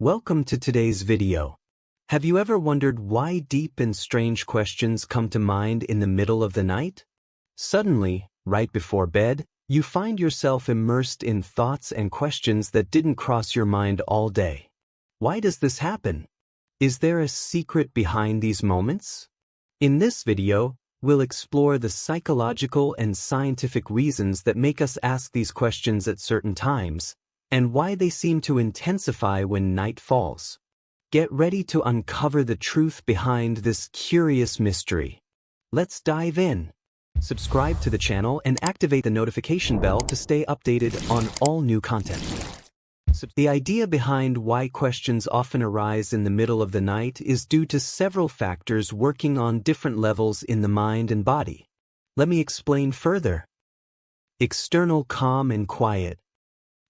Welcome to today's video. Have you ever wondered why deep and strange questions come to mind in the middle of the night? Suddenly, right before bed, you find yourself immersed in thoughts and questions that didn't cross your mind all day. Why does this happen? Is there a secret behind these moments? In this video, we'll explore the psychological and scientific reasons that make us ask these questions at certain times, and why they seem to intensify when night falls. Get ready to uncover the truth behind this curious mystery. Let's dive in. Subscribe to the channel and activate the notification bell to stay updated on all new content. The idea behind why questions often arise in the middle of the night is due to several factors working on different levels in the mind and body. Let me explain further. External calm and quiet.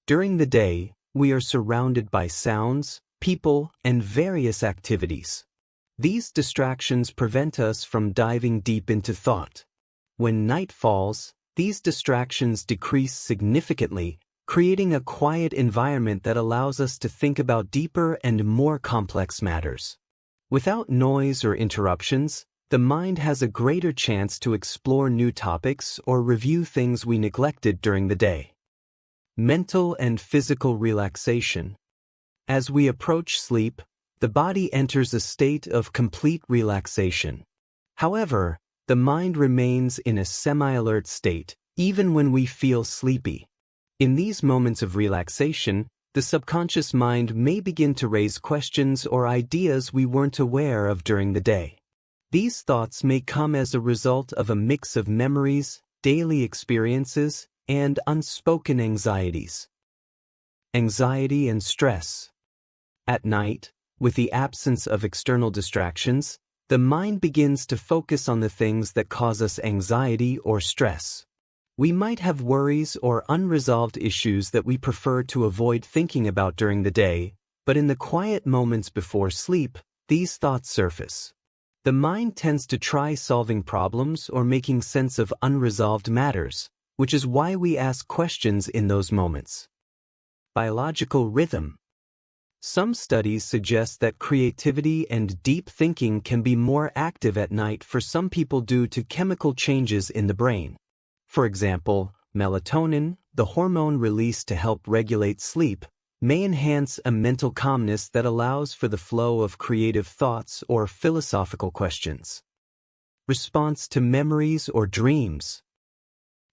During the day, we are surrounded by sounds, people, and various activities. These distractions prevent us from diving deep into thought. When night falls, these distractions decrease significantly, creating a quiet environment that allows us to think about deeper and more complex matters. Without noise or interruptions, the mind has a greater chance to explore new topics or review things we neglected during the day. Mental and physical relaxation. As we approach sleep, the body enters a state of complete relaxation. However, the mind remains in a semi-alert state, even when we feel sleepy. In these moments of relaxation, the subconscious mind may begin to raise questions or ideas we weren't aware of during the day. These thoughts may come as a result of a mix of memories, daily experiences, and unspoken anxieties. Anxiety and stress. At night, with the absence of external distractions, the mind begins to focus on the things that cause us anxiety or stress. We might have worries or unresolved issues that we prefer to avoid thinking about during the day, but in the quiet moments before sleep, these thoughts surface. The mind tends to try solving problems or making sense of unresolved matters, which is why we ask questions in those moments. Biological rhythm. Some studies suggest that creativity and deep thinking can be more active at night for some people due to chemical changes in the brain. For example, melatonin, the hormone released to help regulate sleep, may enhance a mental calmness that allows for the flow of creative thoughts or philosophical questions. Response to memories or dreams.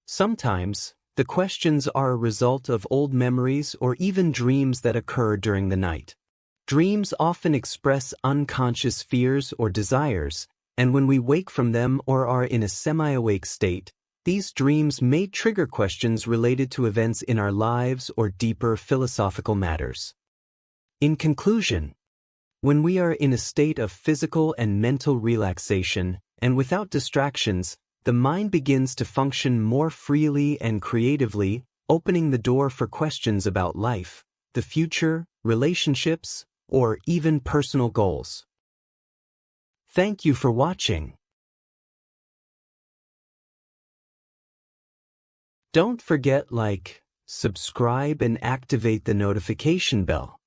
Sometimes, the questions are a result of old memories or even dreams that occur during the night. Dreams often express unconscious fears or desires, and when we wake from them or are in a semi-awake state, these dreams may trigger questions related to events in our lives or deeper philosophical matters. In conclusion, when we are in a state of physical and mental relaxation, and without distractions, the mind begins to function more freely and creatively, opening the door for questions about life, the future, relationships, or even personal goals. Thank you for watching. Don't forget to like, subscribe, and activate the notification bell.